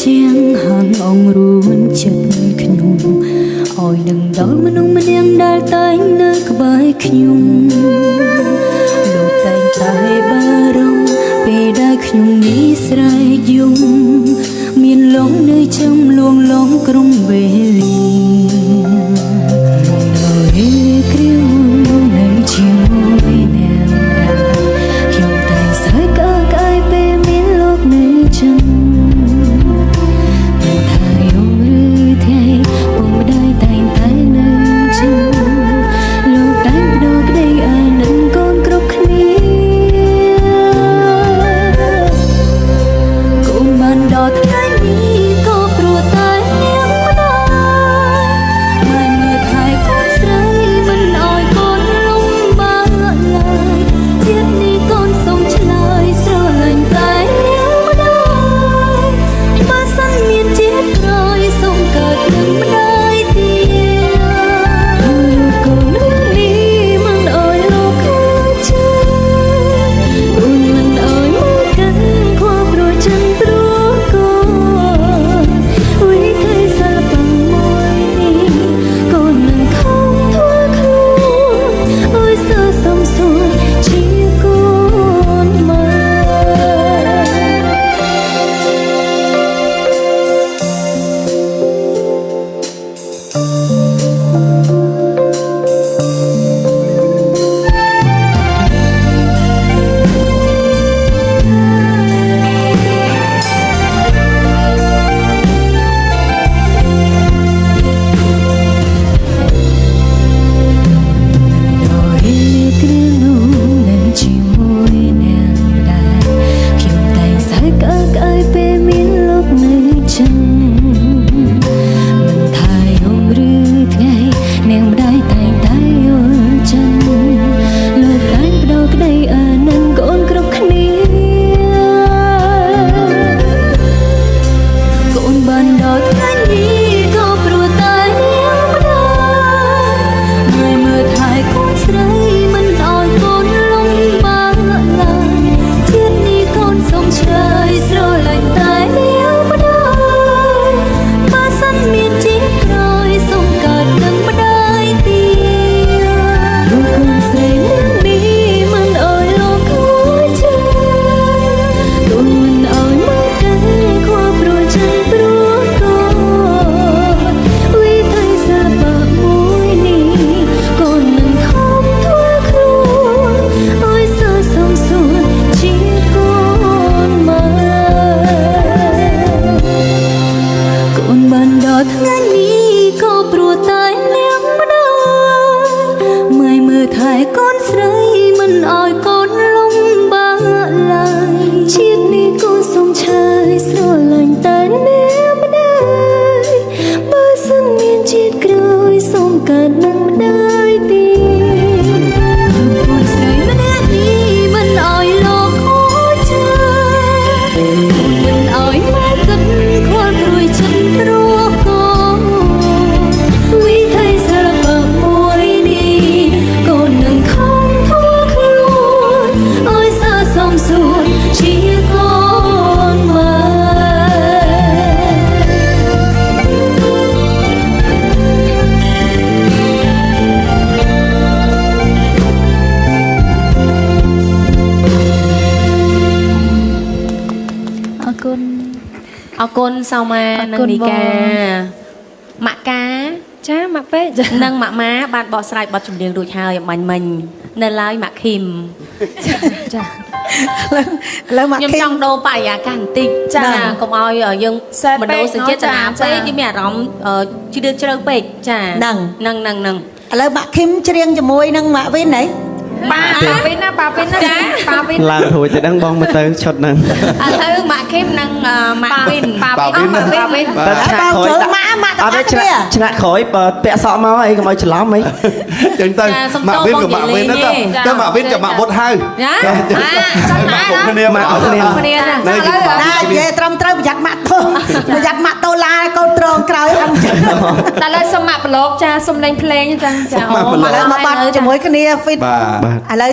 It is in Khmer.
ជាងហាងអងរួនចិត្តខ្ញុំឲ្យនឹងដល់មនុស្សម្នាក់ដែលតែងនៅក្បែរខ្ញុំលោកតែងតែបារម្ភពេលដែលខ្ញុំនេះស្រែកយំមានលងនៅចាំលួងលងក្រុមវេលានៅគ្រាមុននៅជាមួយអ្នកខ្ញុំតែងស្រែកកាយពេលមានលោកនៅចាំអរគុណសោមានិងនីកាម៉ាក់កាចាម៉ាក់ពេកនិងម៉ាក់ម៉ាបានបកស្រាយបទចម្រៀងរួចហើយអំបញ្ញមិញនៅឡើយម៉ាក់ឃីមចាឥឡូវម៉ាក់ឃីមខ្ញុំចង់ដូរបរិយាកាសបន្តិចចាកុំឲ្យយើងមនោសញ្ចេតនាពេកគេមានអារម្មណ៍ជ្រឿជ្រៅពេកចាហ្នឹងឥឡូវម៉ាក់ឃីមច្រៀងជាមួយនឹងម៉ាក់វិនហ៎ប៉ាវិនណាប៉ាវិនណាចាប៉ាវិនឡើងរួចទៅដឹងបងមើលទៅឈុតហ្នឹងឥឡូវម៉ាក់ ខេមនិងម៉ាក់វិនប៉ាវិន អត់ទេឆ្នាក់ក្រោយបើពាក់សក់មកអីកុំឲ្យច្រឡំអី ចឹងទៅម៉ាក់វិនក៏ម៉ាក់វិនទៅម៉ាក់វិនក៏ម៉ាក់វុតហៅ ណាម៉ាក់គ្នាម៉ាក់គ្នា គ្នាចា ណានិយាយត្រឹមត្រូវប្រយ័ត្នម៉ាក់ទៅប្រយ័ត្នម៉ាក់តូឡាកូនត្រង់ក្រោយអត់ចឹង តែឡើយសុំម៉ាក់ប្លុកចាសុំលេងភ្លេងចា ឥឡូវមកបាត់ជាមួយគ្នា fit បាទ ឥឡូវ